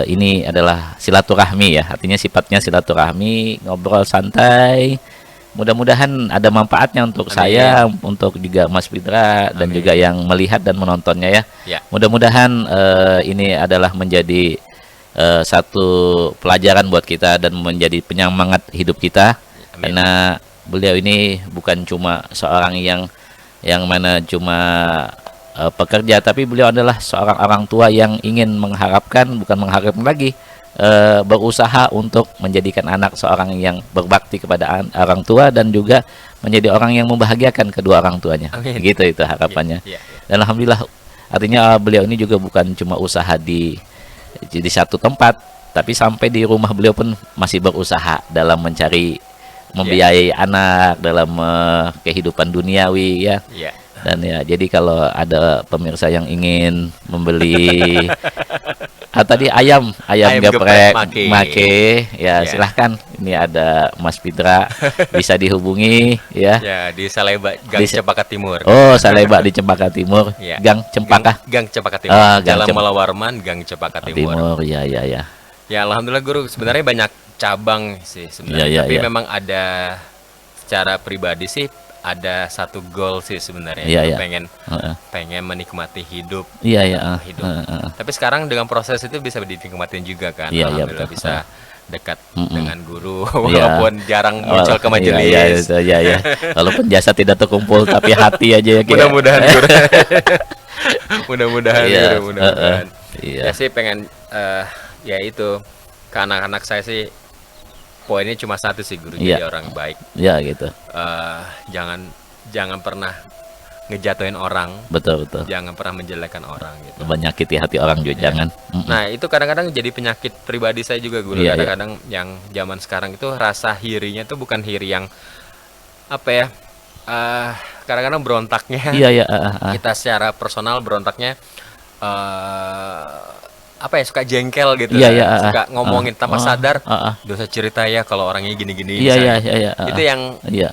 ini adalah silaturahmi ya. Artinya sifatnya silaturahmi, ngobrol santai. Mudah-mudahan ada manfaatnya untuk Amin. saya, untuk juga Mas Fidra dan Amin. juga yang melihat dan menontonnya ya. Ya. Mudah-mudahan ini adalah menjadi satu pelajaran buat kita dan menjadi penyemangat hidup kita. Amin. Karena beliau ini bukan cuma seorang yang mana cuma pekerja, tapi beliau adalah seorang orang tua yang ingin bukan mengharapkan lagi, berusaha untuk menjadikan anak seorang yang berbakti kepada orang tua dan juga menjadi orang yang membahagiakan kedua orang tuanya. Amin. Gitu itu harapannya. Ya, ya. Dan alhamdulillah artinya beliau ini juga bukan cuma usaha di satu tempat, tapi sampai di rumah beliau pun masih berusaha dalam membiayai anak dalam kehidupan duniawi ya. Ya. Dan ya, jadi kalau ada pemirsa yang ingin membeli tadi ayam geprek make ya, silahkan. Ini ada Mas Fidra, bisa dihubungi ya. Ya, di Saleba Gang Cempaka Timur. Oh, Saleba di Cempaka Timur. Ya. Gang Cempaka Gang Cempaka Timur. Gang Jalan Cem- Mala Warman, Gang Cempaka Timur. ya, ya, ya. Ya, alhamdulillah guru, sebenarnya banyak cabang sih sebenarnya. Iya, iya, Tapi iya. memang ada secara pribadi sih ada satu goal sih sebenarnya. Iya, iya. Pengen menikmati hidup. Iya, iya. Hidup. Tapi sekarang dengan proses itu bisa dinikmatin juga kan. Iya, iya, Alhamdulillah betul. bisa dekat dengan guru Iya. walaupun jarang muncul ke majelis. Iya, iya, iya. Walaupun jasa tidak terkumpul tapi hati aja ya. Mudah-mudahan guru. Mudah-mudahan Iya, guru, mudah-mudahan. iya. Ya sih pengen ya itu ke anak-anak saya sih poinnya cuma satu sih guru, Iya. jadi orang baik. Ya gitu. Jangan pernah ngejatuhin orang, Betul, betul. jangan pernah menjelekkan orang gitu. Menyakiti hati orang juga jangan. Nah itu kadang-kadang jadi penyakit pribadi saya juga guru. Iya, Kadang-kadang yang zaman sekarang itu rasa hirinya tuh bukan hiri yang apa ya? Kadang-kadang berontaknya. Iya, iya. Kita secara personal berontaknya apa ya, suka jengkel gitu. Iya, iya, suka ngomongin tanpa sadar. ah. Dosa cerita ya kalau orangnya gini-gini. Iya, iya, misalnya. iya. Itu Iya.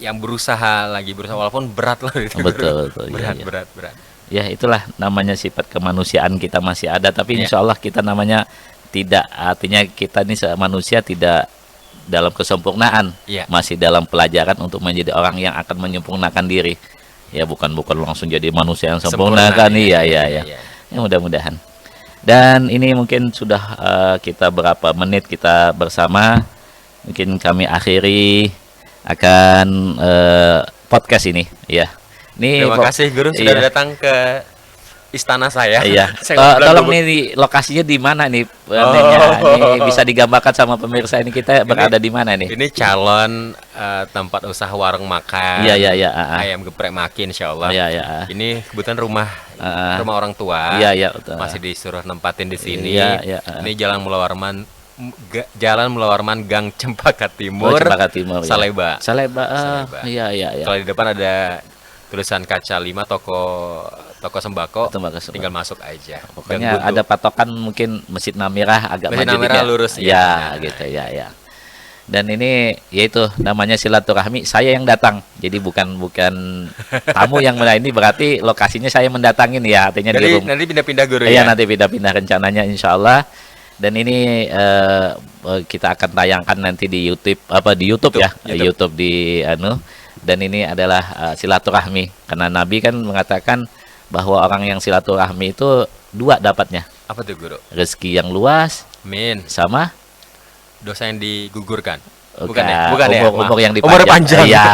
yang berusaha walaupun berat loh itu. Betul, betul. Berat, Iya, iya. berat. Ya itulah namanya sifat kemanusiaan kita masih ada, tapi Iya. insya Allah kita namanya tidak, artinya kita ini manusia tidak dalam kesempurnaan, Iya. masih dalam pelajaran untuk menjadi orang yang akan menyempurnakan diri. Ya bukan langsung jadi manusia yang sempurna kan. Iya. Ya mudah-mudahan. Dan ini mungkin sudah kita berapa menit kita bersama, mungkin kami akhiri akan podcast ini ya. Ini Terima kasih guru sudah iya. datang ke istana saya. Iya. Saya nggak bilang Tolong gubuk. nih lokasinya di mana nih? Oh. Ini bisa digambarkan sama pemirsa ini kita berada di mana nih? Ini calon tempat usaha warung makan. Iya, iya, iya, Ayam geprek makin, insya Allah. Iya, iya. Ini kebetulan rumah orang tua. Iya, iya, betul. Masih disuruh nempatin di sini. Iya, iya. Ini Jalan Mula Warman, Jalan Mula Warman, Gang Cempaka Timur. Cempaka Timur. Ya. Saleba. Saleba. Saleba. Iya, iya, iya. Kalau di depan ada tulisan kaca 5 toko sembako. Tembakau sembako. Tinggal masuk aja. Pokoknya ada patokan mungkin Masjid Namirah agak Masjid maju Namirah dikit. lurus, ya, ya. gitu ya, ya. Dan ini yaitu namanya silaturahmi, saya yang datang. Jadi bukan tamu yang ini berarti lokasinya saya mendatangin ya, artinya di Jadi rumah. nanti pindah-pindah guru Iya, ya. nanti pindah-pindah rencananya insya Allah. Dan ini kita akan tayangkan nanti di YouTube di YouTube ya, YouTube di dan ini adalah silaturahmi karena Nabi kan mengatakan bahwa orang yang silaturahmi itu dua dapatnya, Apa tuh guru? rezeki yang luas Amin. sama Dosa yang digugurkan. umur yang Umur dipanjang. panjang. Iya.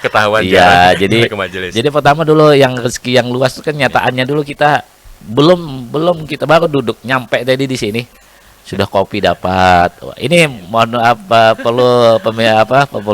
Ketahuan Iya, jalan jadi ke majelis. jadi pertama dulu yang rezeki yang luas itu kan nyataannya dulu kita belum kita baru duduk nyampe tadi di sini sudah kopi dapat. Wah, ini mohon perlu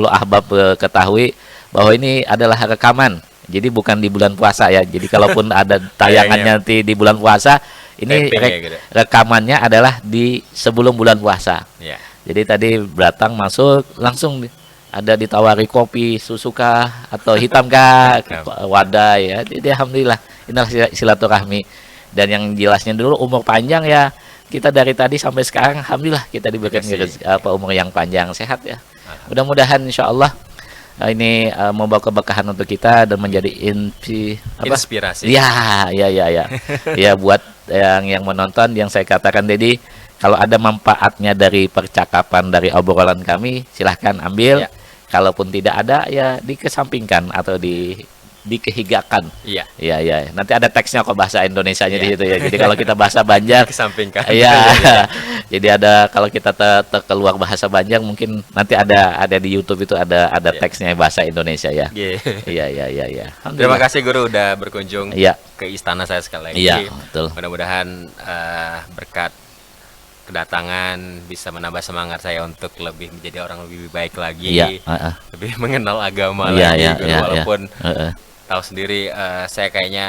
ahbab ketahui bahwa ini adalah rekaman. Jadi bukan di bulan puasa ya. Jadi kalaupun ada tayangannya nanti di bulan puasa, ini Taping ya, gitu. rekamannya adalah di sebelum bulan puasa. Ya. Jadi tadi datang masuk langsung ada ditawari kopi, susu kah atau hitam kah, wadah ya. Jadi alhamdulillah inilah silaturahmi. Dan yang jelasnya dulu umur panjang ya. Kita dari tadi sampai sekarang alhamdulillah kita diberikan umur yang panjang, sehat ya. Mudah-mudahan insyaallah ini membawa keberkahan untuk kita dan menjadi Inspirasi. Ya, ya, ya, ya. Ya buat yang menonton yang saya katakan tadi, kalau ada manfaatnya dari percakapan dari obrolan kami, silahkan ambil. Ya. Kalaupun tidak ada ya dikesampingkan atau dikehigakan. Iya. Ya, ya. Nanti ada teksnya kok bahasa Indonesianya di Iya. situ ya. Jadi kalau kita bahasa Banjar Kesampingkan. iya. Jadi ada kalau kita keluar bahasa Banjar mungkin nanti ada di YouTube itu ada Iya. teksnya bahasa Indonesia ya. Iya. Iya, iya, iya, iya. Terima kasih guru udah berkunjung Iya. ke istana saya sekali lagi. Iya, betul. Mudah-mudahan berkat kedatangan bisa menambah semangat saya untuk lebih menjadi orang lebih baik lagi, Iya, lebih mengenal agama Iya, lagi. iya, Guru. iya, Walaupun iya. tahu sendiri saya kayaknya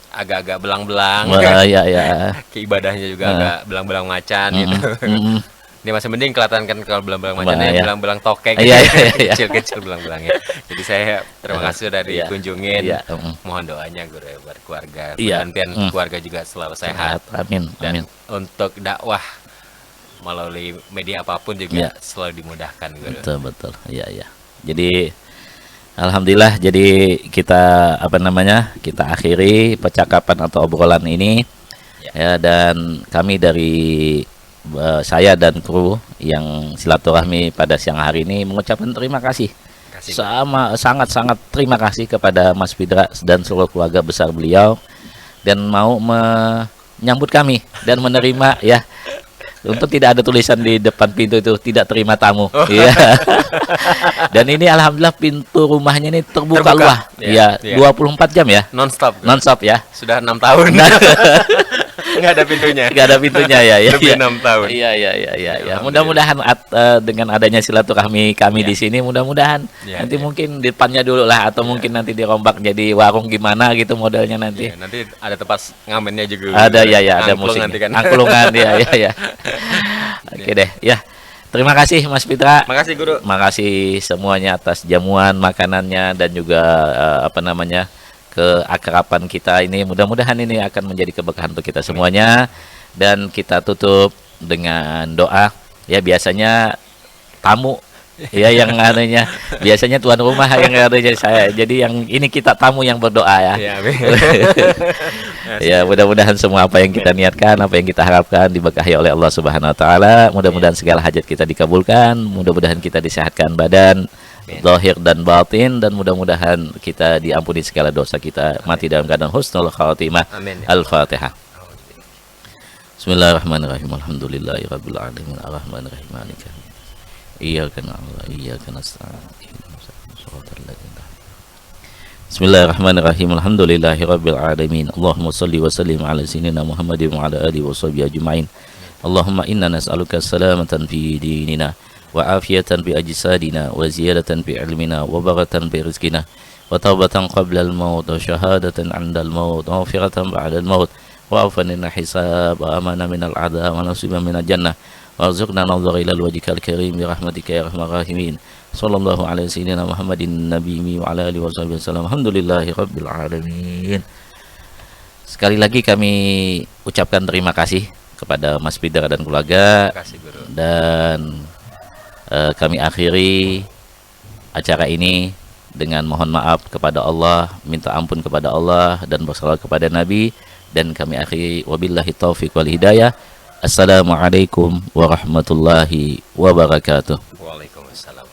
agak-agak belang-belang, Iya, iya. keibadahnya juga agak belang-belang macan gitu. Ini masih mending kelihatan kan kalau belang-belang macan Iya. belang-belang tokek Iya, iya, iya. kecil-kecil belang-belangnya. Jadi saya terima kasih sudah Iya. dikunjungin. Iya, Mohon doanya guru ya buat keluarga. Iya. Mudah-mudahan keluarga juga selalu sehat. Amin, Dan amin. untuk dakwah melalui media apapun Iya. juga selalu dimudahkan guru. Betul, betul. Iya, iya. Jadi alhamdulillah jadi kita kita akhiri percakapan atau obrolan ini ya, dan kami dari saya dan kru yang silaturahmi pada siang hari ini mengucapkan terima kasih. Sangat-sangat terima kasih kepada Mas Fidra dan seluruh keluarga besar beliau dan mau menyambut kami dan menerima ya. Untuk tidak ada tulisan di depan pintu itu tidak terima tamu. Iya. Dan ini alhamdulillah pintu rumahnya ini terbuka luas. Iya, Ya, 24 jam ya. Non-stop. Non-stop ya. Sudah 6 tahun. Nggak ada pintunya. Nggak ada pintunya ya. Ya, Lebih ya. 6 tahun. Iya, iya, iya, iya. Ya. Alhamdulillah. Mudah-mudahan dengan adanya silaturahmi kami di sini, mudah-mudahan Ya, nanti ya. mungkin depannya dulu lah atau mungkin nanti dirombak jadi warung gimana gitu modelnya nanti. Iya, nanti ada tempat ngamennya juga. Ada ya, ya, ada Angklung musik. nanti kan. Angklungan ya, ya, ya. Oke deh, ya. Terima kasih Mas Fitra. Makasih guru. Makasih semuanya atas jamuan makanannya dan juga keakraban kita ini. Mudah-mudahan ini akan menjadi keberkahan untuk kita semuanya. Dan kita tutup dengan doa. Ya biasanya tamu ya yang adanya biasanya tuan rumah yang adanya saya. Jadi yang ini kita tamu yang berdoa ya. Ya, amin. Ya mudah-mudahan semua apa yang kita niatkan, apa yang kita harapkan diberkahi oleh Allah Subhanahu Wa Taala. Mudah-mudahan segala hajat kita dikabulkan. Mudah-mudahan kita disehatkan badan, zahir dan batin, dan mudah-mudahan kita diampuni segala dosa kita. Mati dalam keadaan husnul khatimah. Amin. Al-Fatihah. Bismillahirrahmanirrahim. Alhamdulillahirabbil alamin. Arrahmanirrahim. Maliki yaumiddin. Iyyaka na'budu wa iyyaka nasta'in. Ihdinas siratal ladzina Bismillahirrahmanirrahim. Alhamdulillahirabbil alamin. Allahumma shalli wa sallim ala sayyidina Muhammadin wa ala alihi wa sahbihi ajmain. Allahumma inna nas'aluka salamatan fi dinina wa afiyatan fi ajsadina wa ziyadatan fi ilmina wa baghatan fi rizqina wa taubatan qabla al-maut wa syahadatan 'inda al-maut wa maghfiratan ba'da al-maut wa afwan min hisab wa amana min al-'adab wa nasiban min al-jannah warzuqna nadhara ila wajhikal karim bi rahmatika ya arhamar rahimin. Sallallahu alaihi sayyidina Muhammadin nabiyyi wa ala alihi washabihi wasallam. Alhamdulillahi rabbil alamin. Sekali lagi kami ucapkan terima kasih kepada Mas Peter dan keluarga. Terima kasih, Guru. Dan kami akhiri acara ini dengan mohon maaf kepada Allah, minta ampun kepada Allah dan bersalawat kepada Nabi, dan kami akhiri wabillahi taufiq wal hidayah. Assalamualaikum warahmatullahi wabarakatuh. Waalaikumsalam.